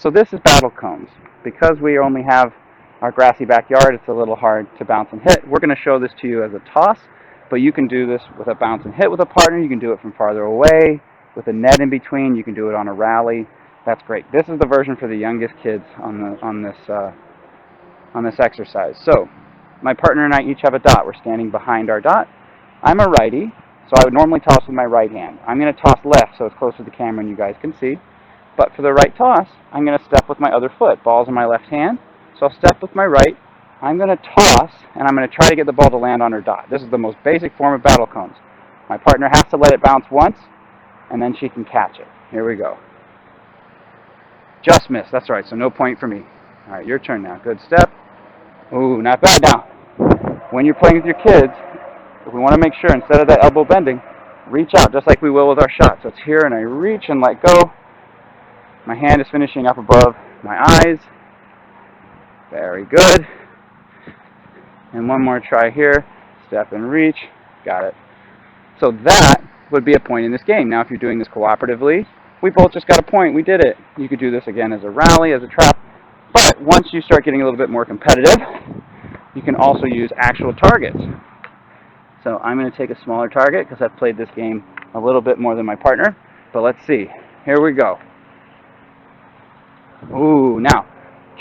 So this is battle cones. Because we only have our grassy backyard, it's a little hard to bounce and hit. We're going to show this to you as a toss, but you can do this with a bounce and hit with a partner. You can do it from farther away with a net in between. You can do it on a rally. That's great. This is the version for the youngest kids on this exercise. So my partner and I each have a dot. We're standing behind our dot. I'm a righty, so I would normally toss with my right hand. I'm going to toss left so it's close to the camera and you guys can see. But for the right toss, I'm going to step with my other foot. Ball's in my left hand, so I'll step with my right. I'm going to toss, and I'm going to try to get the ball to land on her dot. This is the most basic form of battle cones. My partner has to let it bounce once, and then she can catch it. Here we go. Just missed. That's right, so no point for me. All right, your turn now. Good step. Ooh, not bad now. When you're playing with your kids, we want to make sure instead of that elbow bending, reach out just like we will with our shot. So it's here, and I reach and let go. My hand is finishing up above my eyes. Very good. And one more try here. Step and reach. Got it. So that would be a point in this game. Now if you're doing this cooperatively, we both just got a point. We did it. You could do this again as a rally, as a trap. But once you start getting a little bit more competitive, you can also use actual targets. So I'm going to take a smaller target because I've played this game a little bit more than my partner. But let's see. Here we go. Ooh, now,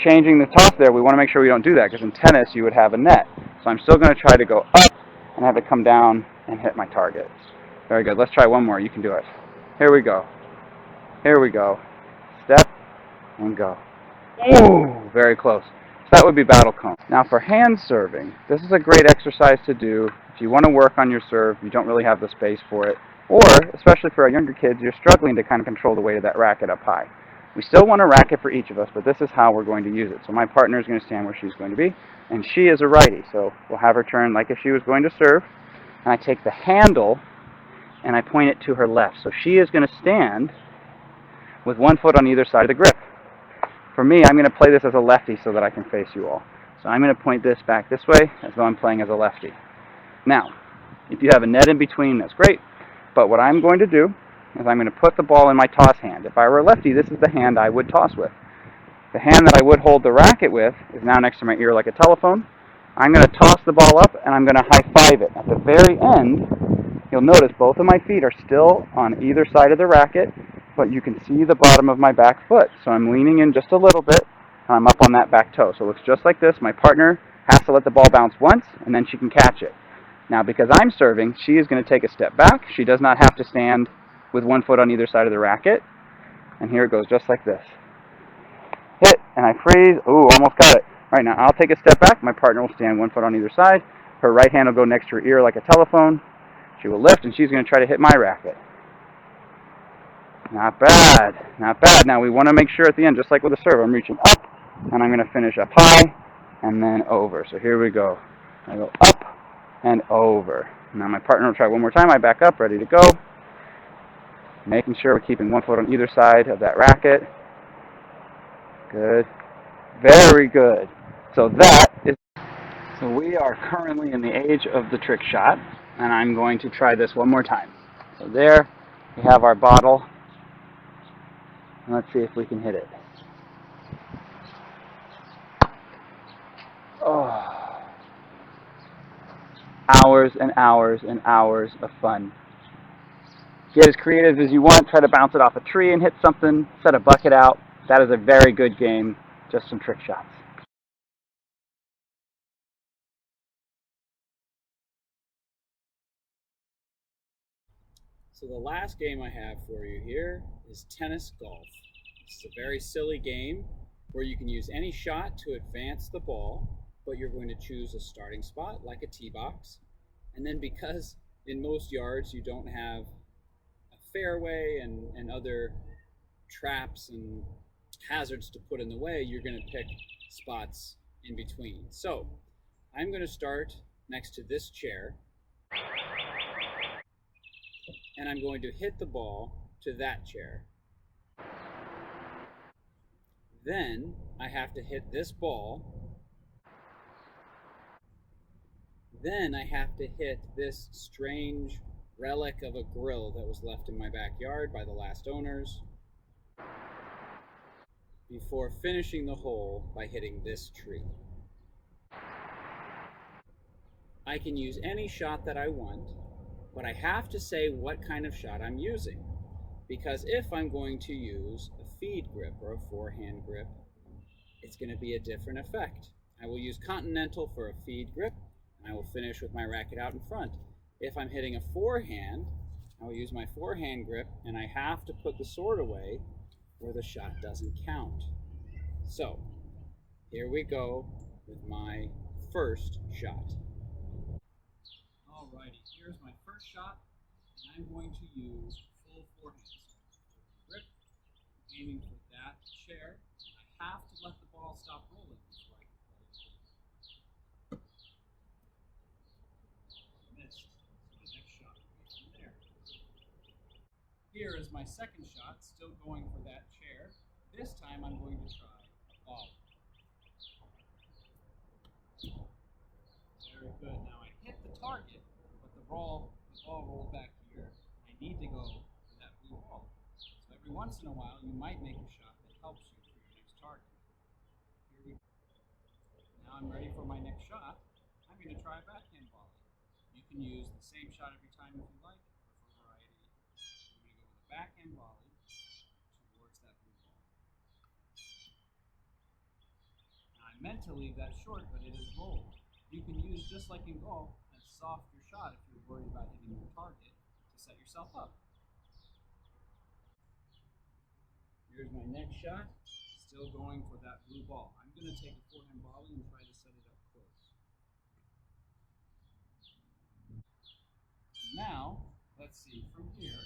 changing the toss there, we want to make sure we don't do that because in tennis you would have a net. So I'm still going to try to go up and have it come down and hit my target. Very good. Let's try one more. You can do it. Here we go. Here we go. Step and go. Ooh, very close. So that would be battle cone. Now for hand serving, this is a great exercise to do if you want to work on your serve, you don't really have the space for it, or especially for our younger kids, you're struggling to kind of control the weight of that racket up high. We still want a racket for each of us, but this is how we're going to use it. So my partner is going to stand where she's going to be, and she is a righty. So we'll have her turn like if she was going to serve, and I take the handle and I point it to her left. So she is going to stand with one foot on either side of the grip. For me, I'm going to play this as a lefty so that I can face you all. So I'm going to point this back this way as though I'm playing as a lefty. Now, if you have a net in between, that's great. But what I'm going to do is I'm going to put the ball in my toss hand. If I were a lefty, this is the hand I would toss with. The hand that I would hold the racket with is now next to my ear like a telephone. I'm going to toss the ball up and I'm going to high-five it. At the very end, you'll notice both of my feet are still on either side of the racket, but you can see the bottom of my back foot. So I'm leaning in just a little bit, and I'm up on that back toe. So it looks just like this. My partner has to let the ball bounce once, and then she can catch it. Now, because I'm serving, she is going to take a step back. She does not have to stand with one foot on either side of the racket. And here it goes, just like this. Hit, and I freeze. Ooh, almost got it. All right, now I'll take a step back. My partner will stand one foot on either side. Her right hand will go next to her ear like a telephone. She will lift, and she's going to try to hit my racket. Not bad. Not bad. Now we want to make sure at the end, just like with a serve, I'm reaching up, and I'm going to finish up high, and then over. So here we go. I go up and over. Now my partner will try one more time. I back up, ready to go. Making sure we're keeping one foot on either side of that racket. Good. Very good. So we are currently in the age of the trick shot, and I'm going to try this one more time. So there, we have our bottle. And let's see if we can hit it. Oh. Hours and hours and hours of fun. Get as creative as you want. Try to bounce it off a tree and hit something. Set a bucket out. That is a very good game. Just some trick shots. So the last game I have for you here is tennis golf. It's a very silly game where you can use any shot to advance the ball, but you're going to choose a starting spot like a tee box. And then because in most yards you don't have a fairway and other traps and hazards to put in the way, you're going to pick spots in between. So I'm going to start next to this chair, and I'm going to hit the ball to that chair. Then I have to hit this ball. Then I have to hit this strange relic of a grill that was left in my backyard by the last owners. before finishing the hole by hitting this tree. I can use any shot that I want, but I have to say what kind of shot I'm using. Because if I'm going to use a feed grip or a forehand grip, it's going to be a different effect. I will use continental for a feed grip, and I will finish with my racket out in front. If I'm hitting a forehand, I will use my forehand grip, and I have to put the sword away where the shot doesn't count. So, here we go with my first shot. Alrighty, here's my first shot, and I'm going to use full forehand. So grip, aiming for that chair. I have to let the ball stop rolling before I can play it. Missed. So the next shot will be from there. Here is my second shot, still going for that chair. This time I'm going to try a ball. Very good. Now I hit the target, but the ball rolled back here. I need to go for that blue ball. So every once in a while, you might make a shot that helps you for your next target. Here we go. Now I'm ready for my next shot. I'm going to try a backhand volley. You can use the same shot every time if you like, or for variety. I'm going to go with a backhand volley towards that blue ball. Now I meant to leave that short, but it is rolled. You can use, just like in golf, a softer shot if you're worried about hitting your target to set yourself up. Here's my next shot, still going for that blue ball. I'm going to take a forehand volley and try to set it up close. Now, let's see from here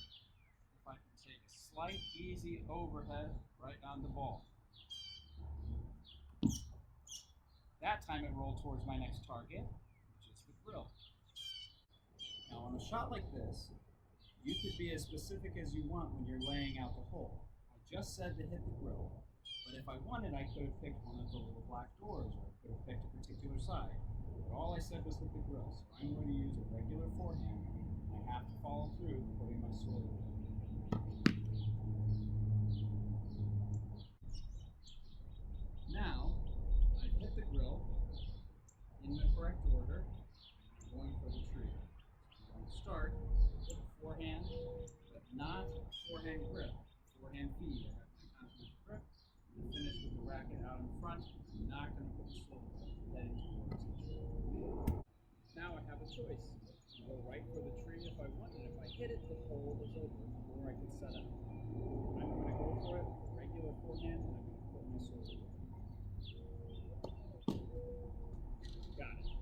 if I can take a slight, easy overhead right on the ball. That time it rolled towards my next target, which is the grill. Now on a shot like this, you could be as specific as you want when you're laying out the hole. I just said to hit the grill, but if I wanted, I could have picked one of the little black doors, or I could have picked a particular side. But all I said was hit the grill, so I'm going to use a regular forehand, and I have to follow through putting my sword away. Now, I've hit the grill in the correct order. I'm going for the tree. I'm going to start with a forehand, but not a forehand grip. Forehand feed. I have my continental grip. I'm going to finish with the racket out in front. I'm not going to put the sword heading towards the tree. Now I have a choice. I can go right for the tree if I want, and if I hit it, the hole is over, or I can set up. I'm going to go for it, regular forehand, and I'm going to put my sword away. Got it.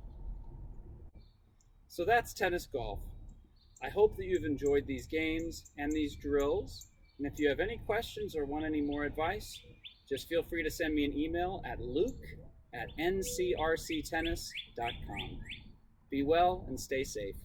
So that's tennis golf. I hope that you've enjoyed these games and these drills. And if you have any questions or want any more advice, just feel free to send me an email at luke@ncrctennis.com. Be well and stay safe.